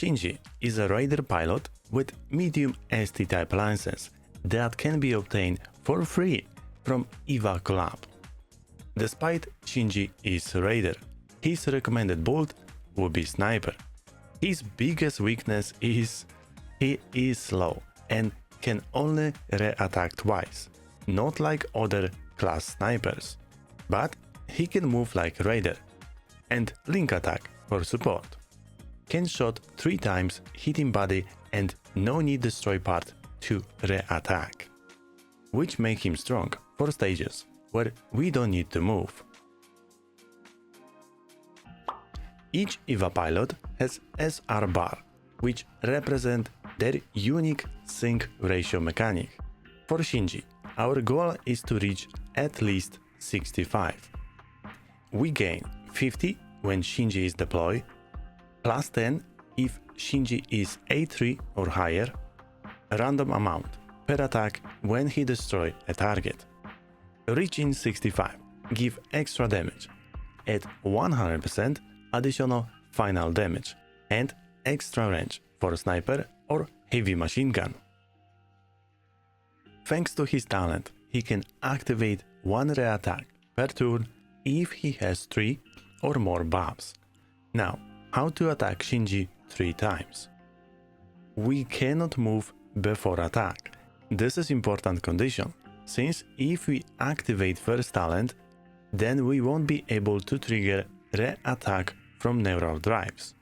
Shinji is a raider pilot with medium ST type license that can be obtained for free from EVA Collab. Despite Shinji is a raider, his recommended build would be sniper. His biggest weakness is he is slow and can only re-attack twice, not like other class snipers. But he can move like raider and link attack for support. Can shot 3 times hitting body and no need destroy part to re-attack, which make him strong for stages where we don't need to move. Each EVA pilot has SR bar, which represent their unique sync ratio mechanic. For Shinji, our goal is to reach at least 65. We gain 50 when Shinji is deployed, plus 10 if Shinji is A3 or higher, a random amount per attack when he destroys a target. Reaching 65 give extra damage, at 100% additional final damage, and extra range for sniper or heavy machine gun. Thanks to his talent, he can activate 1 re-attack per turn if he has 3 or more buffs. Now, how to attack Shinji 3 times? We cannot move before attack. This is important condition, since if we activate first talent, then we won't be able to trigger re-attack from neural drives.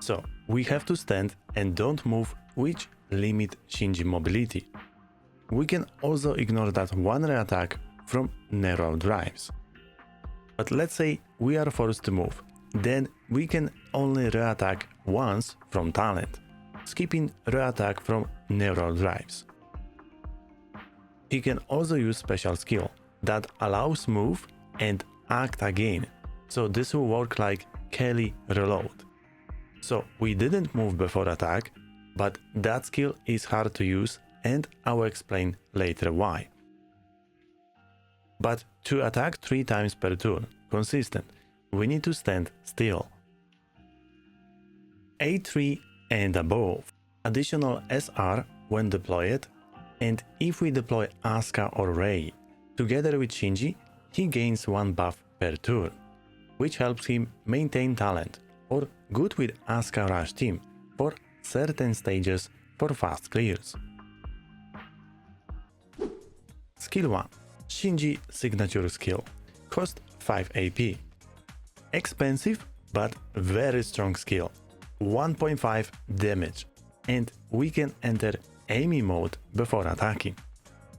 So we have to stand and don't move, which limit Shinji mobility. We can also ignore that 1 re-attack from neural drives. But let's say we are forced to move, then we can only re-attack once from talent, skipping re-attack from neural drives. He can also use special skill that allows move and act again, so this will work like Kelly reload. So we didn't move before attack, but that skill is hard to use and I'll explain later why. But to attack 3 times per turn, consistent, we need to stand still. A3 and above, additional SR when deployed, and if we deploy Asuka or Rei, together with Shinji, he gains 1 buff per turn, which helps him maintain talent, or good with Asuka Rush team for certain stages for fast clears. Skill 1. Shinji signature skill. Cost 5 AP. Expensive but very strong skill. 1.5 damage, and we can enter aiming mode before attacking.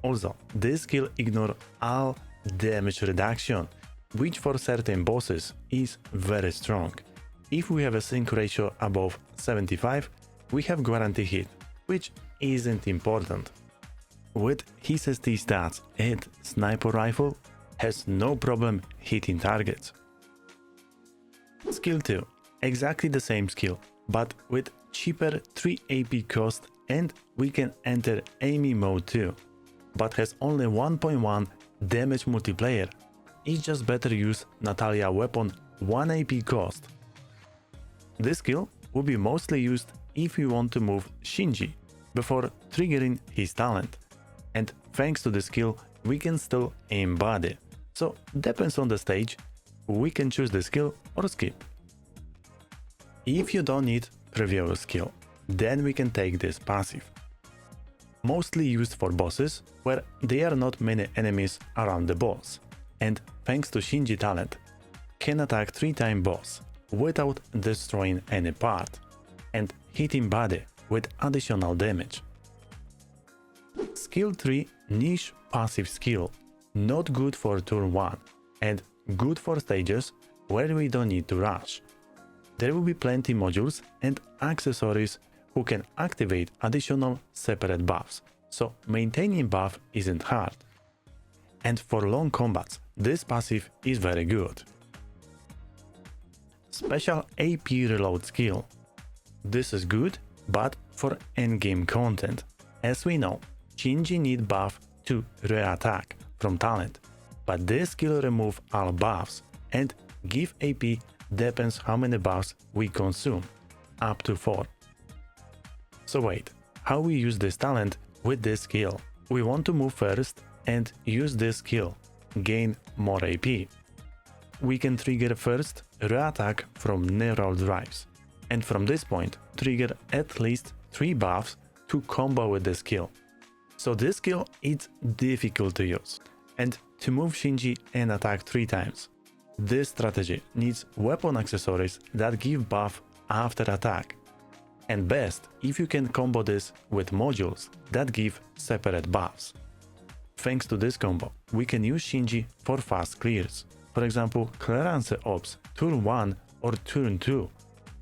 Also, this skill ignores all damage reduction, which for certain bosses is very strong. If we have a sync ratio above 75, we have guaranteed hit, which isn't important. With his ST stats and sniper rifle, has no problem hitting targets. Skill 2. Exactly the same skill, but with cheaper 3 AP cost, and we can enter aiming mode too, but has only 1.1 damage multiplayer. It's just better use Natalia weapon 1 AP cost. This skill will be mostly used if we want to move Shinji before triggering his talent, and thanks to the skill we can still aim body, so depends on the stage, we can choose the skill or skip. If you don't need previous skill, then we can take this passive. Mostly used for bosses where there are not many enemies around the boss, and thanks to Shinji talent, can attack 3 times boss without destroying any part, and hitting body with additional damage. Skill 3. Niche passive skill, not good for turn 1, and good for stages where we don't need to rush. There will be plenty modules and accessories who can activate additional separate buffs, so maintaining buff isn't hard. And for long combats, this passive is very good. Special AP reload skill. This is good, but for endgame content. As we know, Shinji need buff to re-attack from talent, but this skill remove all buffs and give AP depends how many buffs we consume, up to 4, So wait, how we use this talent with this skill? We want to move first and use this skill, gain more AP. We can trigger first re-attack from neural drives, and from this point trigger at least 3 buffs to combo with the skill. So this skill is difficult to use. And to move Shinji and attack 3 times, this strategy needs weapon accessories that give buff after attack. And best if you can combo this with modules that give separate buffs. Thanks to this combo, we can use Shinji for fast clears. For example, Clearance Ops turn 1 or turn 2.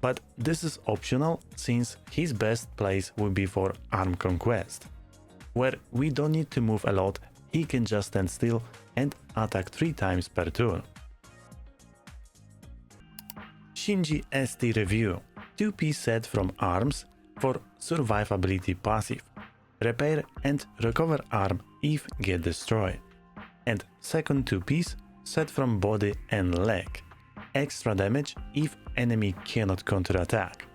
But this is optional since his best place will be for Arm Conquest, where we don't need to move a lot, he can just stand still and attack 3 times per turn. Shinji ST Review, 2-piece set from arms for survivability passive. Repair and recover arm if get destroyed. And second 2-piece set from body and leg. Extra damage if enemy cannot counterattack.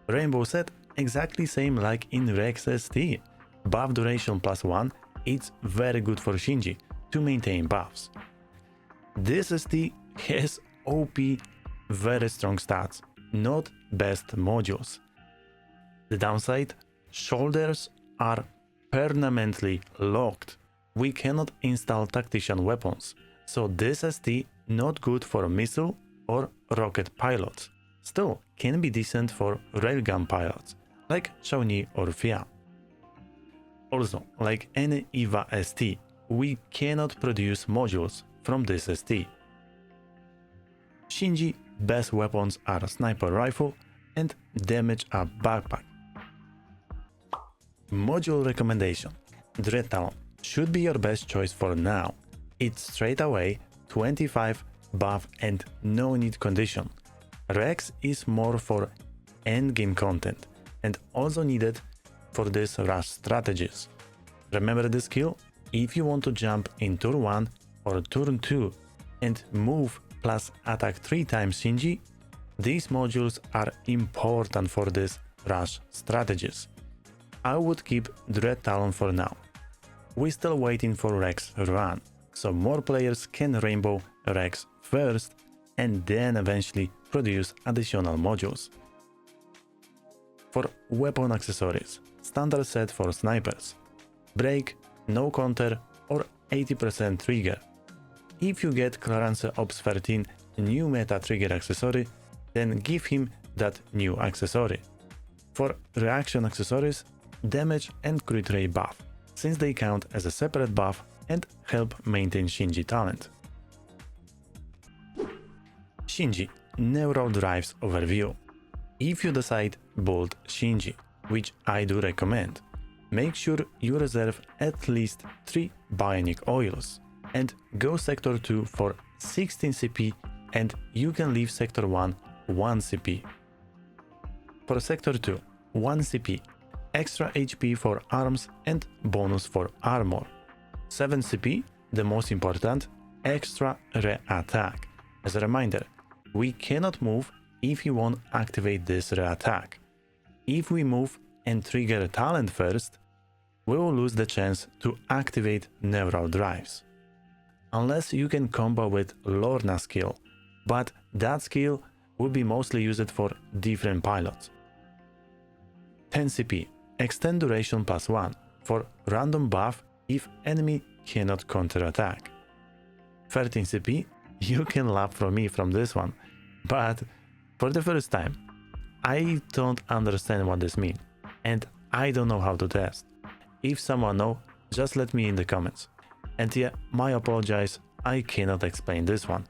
Rainbow set exactly same like in Rex ST. Buff duration +1, it's very good for Shinji to maintain buffs. This ST has OP very strong stats, not best modules. The downside, shoulders are permanently locked. We cannot install tactician weapons, so this ST not good for missile or rocket pilots. Still can be decent for railgun pilots, like Shawnee or Fia. Also, like any EVA ST, we cannot produce modules from this ST. Shinji best weapons are sniper rifle and damage up backpack. Module recommendation. Dread Talon should be your best choice for now. It's straight away 25 buff and no need condition. Rex is more for endgame content and also needed for this rush strategies. Remember the skill? If you want to jump in turn 1 or turn 2 and move plus attack 3 times Shinji, these modules are important for this rush strategies. I would keep Dread Talon for now. We're still waiting for Rex run, so more players can rainbow Rex first and then eventually produce additional modules. For weapon accessories, standard set for snipers. Break, no counter or 80% trigger. If you get Clearance Ops 13 new meta trigger accessory, then give him that new accessory. For reaction accessories, damage and crit rate buff, since they count as a separate buff and help maintain Shinji talent. Shinji Neural Drives Overview. If you decide build Shinji, which I do recommend, make sure you reserve at least 3 bionic oils and go sector 2 for 16 CP and you can leave sector 1 1 CP. For sector 2, 1 CP, extra HP for arms and bonus for armor. 7 CP, the most important, extra re-attack. As a reminder, we cannot move if you won't activate this re-attack. If we move and trigger a talent first, we will lose the chance to activate neural drives. Unless you can combo with Lorna skill, but that skill will be mostly used for different pilots. 10 CP, extend duration +1 for random buff if enemy cannot counterattack. 13 CP, you can laugh from me from this one, but for the first time, I don't understand what this means, and I don't know how to test. If someone know, just let me in the comments. And yeah, my apologies, I cannot explain this one.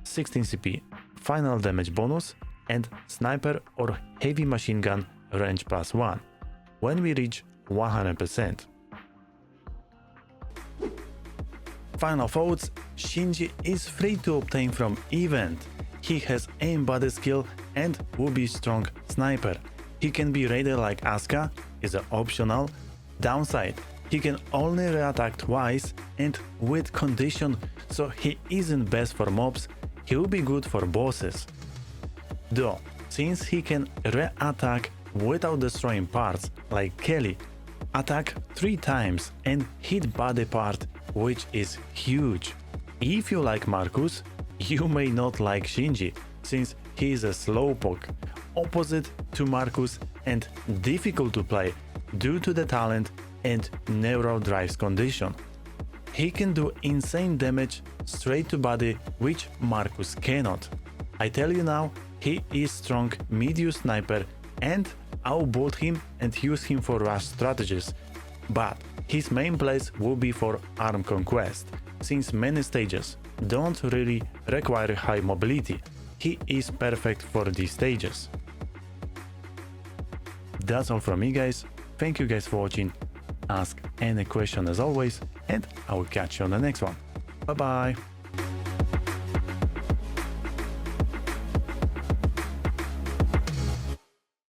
16 CP, final damage bonus, and sniper or heavy machine gun range +1 when we reach 100%. Final thoughts, Shinji is free to obtain from event. He has aim body skill and will be strong sniper. He can be raided like Asuka, is an optional. Downside, he can only re-attack twice and with condition, so he isn't best for mobs, he will be good for bosses. Though, since he can re-attack without destroying parts like Kelly, attack 3 times and hit body part, which is huge. If you like Marcus, you may not like Shinji, since he is a slowpoke, opposite to Marcus and difficult to play due to the talent and neuro drives condition. He can do insane damage straight to body, which Marcus cannot. I tell you now, he is strong mid-use sniper and I'll bolt him and use him for rush strategies, but his main place will be for arm conquest, since many stages don't really require high mobility. He is perfect for these stages. That's all from me, guys. Thank you guys for watching. Ask any question as always, and I will catch you on the next one. Bye bye!